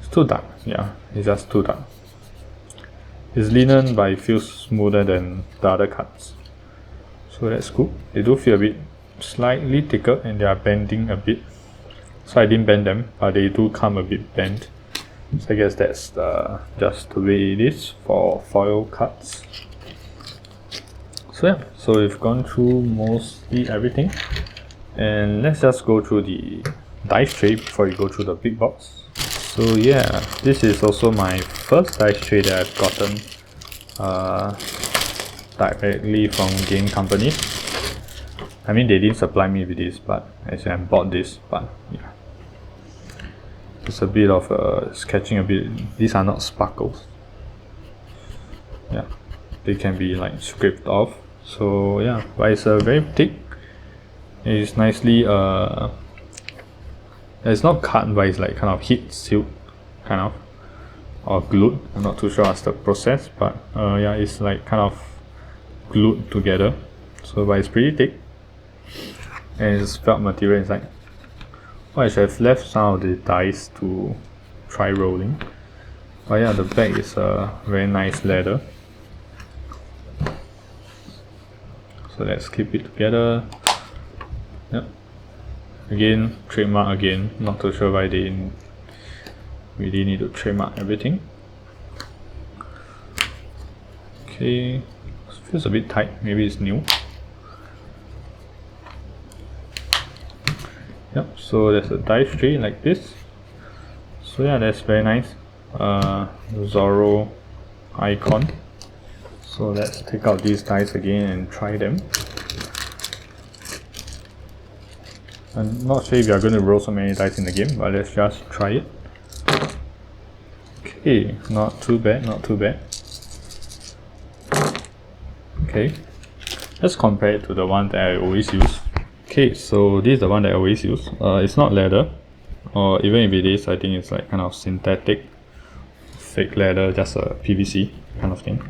too dark. Yeah, it's just too dark. It's linen, but it feels smoother than the other cards. So that's cool. They do feel a bit slightly thicker and they are bending a bit. So I didn't bend them, but they do come a bit bent. So I guess that's just the way it is for foil cards. So yeah, so we've gone through mostly everything. And let's just go through the dice tray before we go through the big box. So yeah, this is also my first dice tray that I've gotten directly from game companies. I mean, they didn't supply me with this, but actually I bought this, but yeah. It's a bit of sketching a bit. These are not sparkles. Yeah, they can be like scraped off. So yeah, but it's very thick. It's nicely it's not cut, but it's like kind of heat sealed, kind of, or glued. I'm not too sure what's the process, but yeah, it's like kind of glued together. So but it's pretty thick, and it's felt material inside. I should have left some of the dice to try rolling. But yeah, the back is a very nice leather. So let's keep it together. Yep. Again, trademark again. Not too sure why they really need to trademark everything. Okay, feels a bit tight. Maybe it's new. Yep, so there's a dice tray like this. So yeah, that's very nice. Zorro icon. So let's take out these dice again and try them. I'm not sure if you are going to roll so many dice in the game, but let's just try it. Okay, not too bad, not too bad. Okay, let's compare it to the one that I always use. Okay, so this is the one that I always use. It's not leather, or even if it is, I think it's like kind of synthetic, fake leather, just a PVC kind of thing.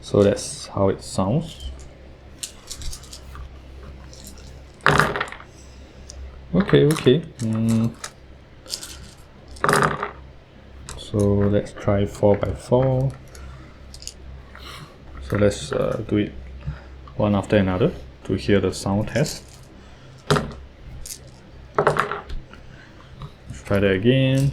So that's how it sounds. Okay. So let's try 4x4. So let's do it one after another to hear the sound test. Let's try that again.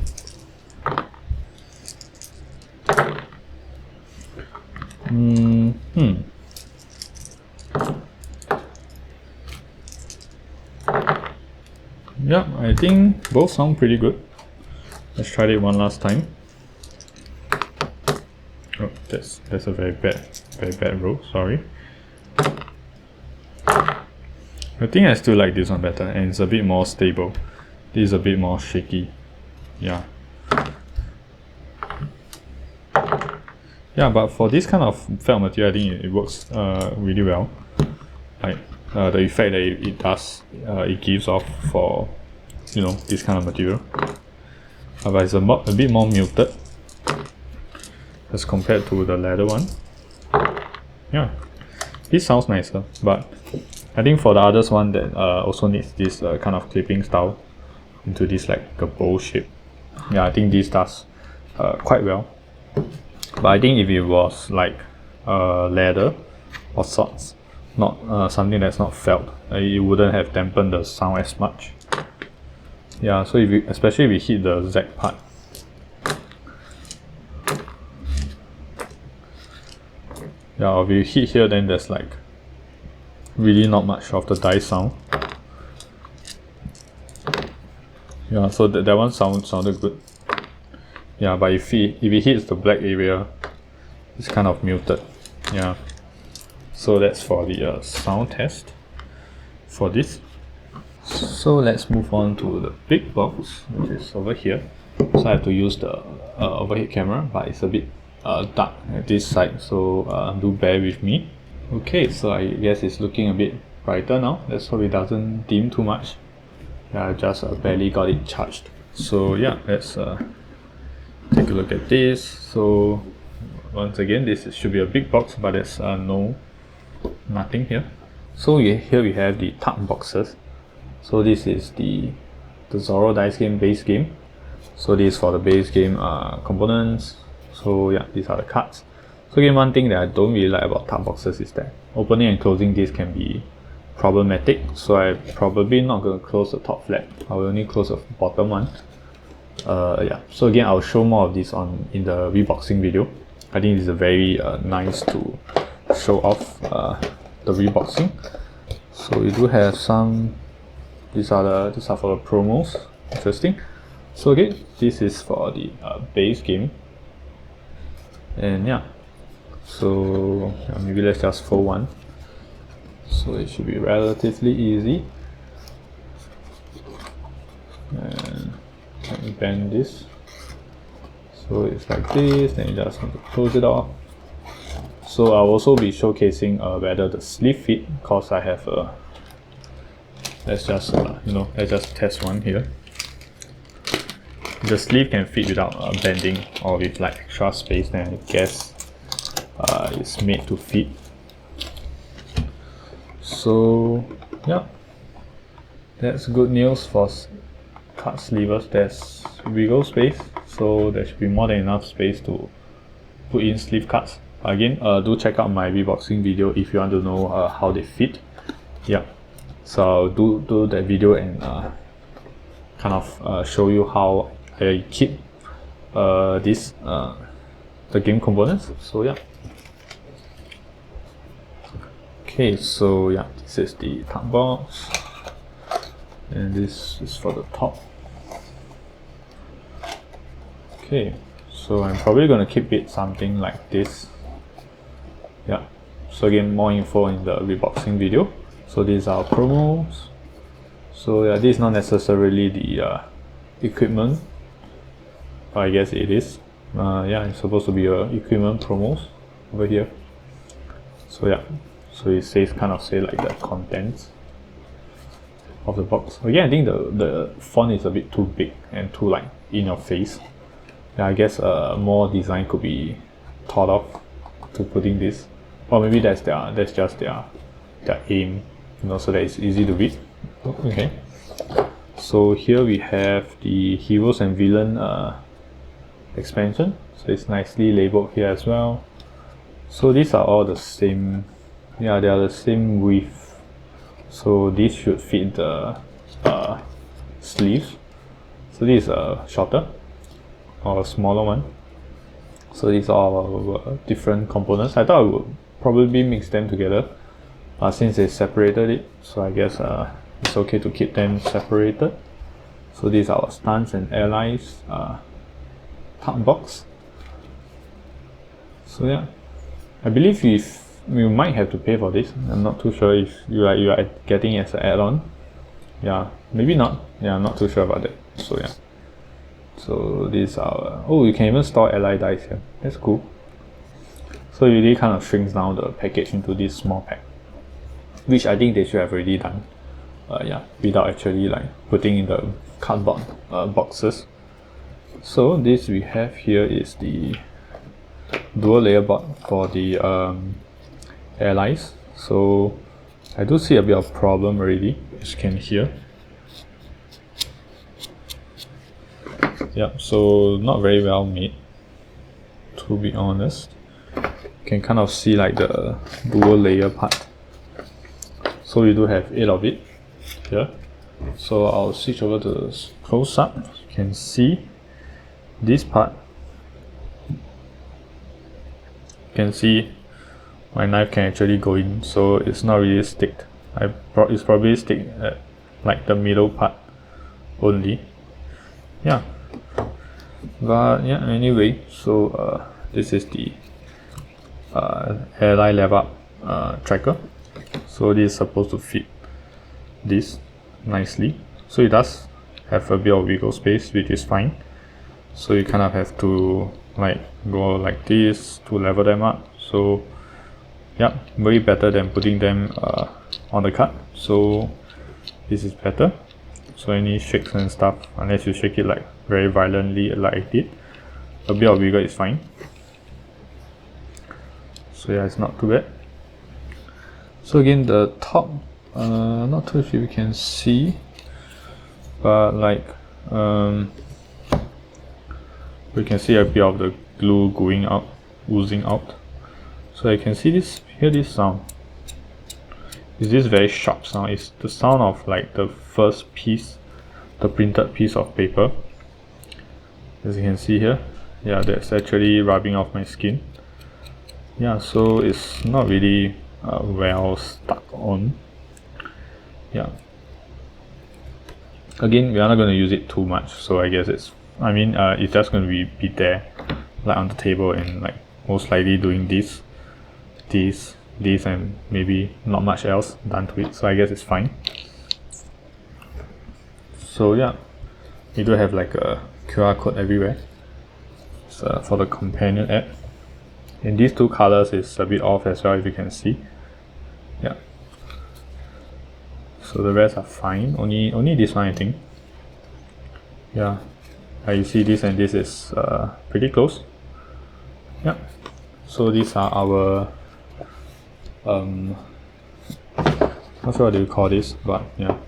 Yeah, I think both sound pretty good. Let's try it one last time. Oh, that's a very bad roll, sorry. I think I still like this one better, and it's a bit more stable. This is a bit more shaky. Yeah. Yeah, but for this kind of felt material, I think it works really well. Like the effect that it does, it gives off for, you know, this kind of material. But it's a bit more muted as compared to the leather one. Yeah, this sounds nicer, but I think for the others one that also needs this kind of clipping style into this like a bowl shape. Yeah, I think this does quite well. But I think if it was like leather or sorts, not something that's not felt, it wouldn't have dampened the sound as much. Yeah, so if you, especially if you hit the Z part. Yeah, or if you hit here, then there's like really not much of the dice sound. Yeah, so that one sounded good. Yeah, but if it hits the black area, it's kind of muted. Yeah. So that's for the sound test for this. So let's move on to the big box, which is over here. So I have to use the overhead camera, but it's a bit dark at this side, so do bear with me. Okay, so I guess it's looking a bit brighter now. Let's hope it doesn't dim too much. Yeah, I just barely got it charged. So yeah, let's take a look at this. So once again, this should be a big box, but there's nothing here. So here we have the Tuckboxes. So this is the Zorro Dice Game base game. So this is for the base game components. So yeah, these are the cards. So again, one thing that I don't really like about Tuckboxes is that opening and closing this can be problematic, so I'm probably not going to close the top flap. I will only close the bottom one. Yeah, so again, I'll show more of this in the reboxing video. I think it's a very nice to show off the reboxing. So we do have some. These are for the promos. Interesting. So okay, this is for the base game. And yeah, so maybe let's just fold one. So it should be relatively easy. And let me bend this. So it's like this, then you just need to close it off. So I'll also be showcasing whether the sleeve fit, because I have a. Let's just let's just test one here. The sleeve can fit without bending or with like extra space, then I guess it's made to fit. So yeah, that's good news for card sleevers. There's wiggle space, so there should be more than enough space to put in sleeve cards. Again, do check out my reboxing video if you want to know how they fit. Yeah, so I'll do that video and kind of show you how I keep the game components. So yeah. Okay, so yeah, this is the top box, and this is for the top. Okay, so I'm probably gonna keep it something like this. Yeah, so again, more info in the reboxing video. So these are promos. So yeah, this is not necessarily the equipment, but I guess it is. Yeah, it's supposed to be equipment promos over here. So yeah, so it says kind of say like the contents of the box. Again, I think the font is a bit too big and too like in your face. Yeah, I guess more design could be thought of to putting this, or maybe that's just their aim, so that it's easy to read. Okay, so here we have the heroes and villain expansion. So it's nicely labeled here as well. So these are all the same. Yeah, they are the same width. So this should fit the sleeves. So this is a shorter or a smaller one. So these are all different components. I thought I would probably mix them together, since they separated it. So I guess it's okay to keep them separated. So these are our Stunts and Allies Tuckbox. So yeah, I believe you might have to pay for this. I'm not too sure if you are getting it as an add-on. Yeah, maybe not. Yeah, I'm not too sure about that. So yeah. So these are you can even store ally dice here. That's cool. So it really kind of shrinks down the package into this small pack, which I think they should have already done. Yeah, without actually like putting in the cardboard boxes. So this we have here is the dual layer board for the allies. So I do see a bit of problem already, as you can hear. Yeah, so not very well made, to be honest. You can kind of see like the dual layer part. So we do have 8 of it here. So I'll switch over to close up. You can see this part. You can see my knife can actually go in, so it's not really sticked. It's probably stick at like the middle part only. Yeah, but yeah, anyway, so this is the ally level up tracker. So this is supposed to fit this nicely. So it does have a bit of wiggle space, which is fine. So you kind of have to like go like this to level them up. So yeah, way better than putting them on the card. So this is better. So any shakes and stuff, unless you shake it like very violently like I did, a bit of wiggle is fine. So yeah, it's not too bad. So again, the top, not too sure if you can see, but like we can see a bit of the glue going out, oozing out. So I can see this, hear this sound. is this very sharp sound. It's the sound of like the first piece, the printed piece of paper. As you can see here, yeah, that's actually rubbing off my skin. Yeah, so it's not really well stuck on. Yeah. Again, we are not going to use it too much, so I guess it's just going to be there, like on the table, and like most likely doing this, and maybe not much else done to it. So I guess it's fine. So yeah, we do have like a QR code everywhere. So for the companion app, and these two colors is a bit off as well, if you can see. Yeah. So the rest are fine. Only this one, I think. Yeah. You see this and this is pretty close. Yeah. So these are our not sure what do you call this, but yeah,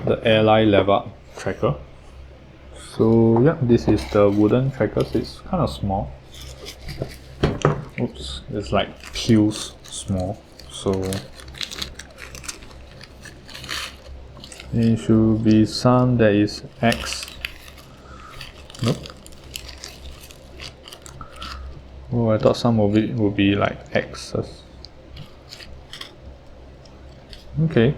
the airline level up tracker. So yeah, this is the wooden trackers. It's kind of small. Oops, it's like peels small. So it should be some that is X. Nope. Oh, I thought some of it would be like X's. Okay.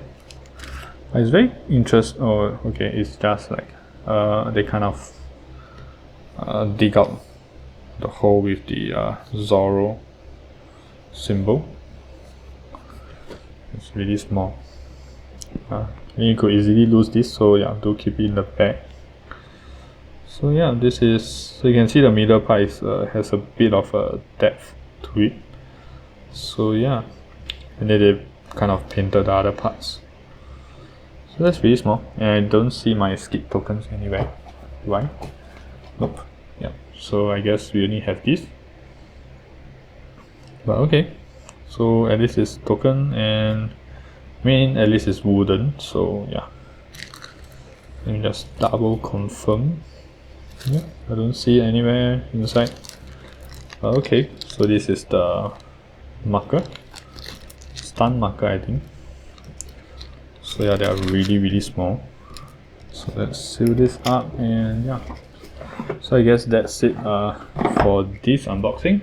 It's very interesting. Oh, okay. It's just like they kind of dig out the hole with the Zorro symbol. It's really small. You could easily lose this, so yeah, do keep it in the bag. So yeah, this is, so you can see the middle part is, has a bit of a depth to it. So yeah, and then they kind of painted the other parts. So that's really small, and I don't see my skip tokens anywhere. Why? Nope. Yeah, so I guess we only have this. But okay, so at least it's token, and at least it's wooden. So yeah, let me just double confirm. Yeah, I don't see anywhere inside. But okay, so this is the marker, stunt marker, I think. So yeah, they are really small. So let's seal this up, and yeah. So I guess that's it for this unboxing.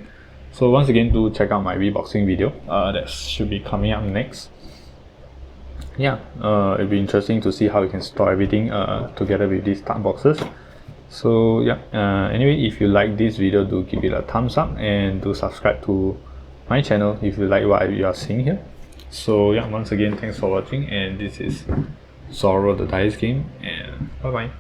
So once again, do check out my reboxing video. That should be coming up next. Yeah, it'll be interesting to see how you can store everything together with these Tuckboxes. So yeah, anyway, if you like this video, do give it a thumbs up, and do subscribe to my channel if you like what you are seeing here. So yeah, once again, thanks for watching, and this is Zorro the Dice Game, and bye bye.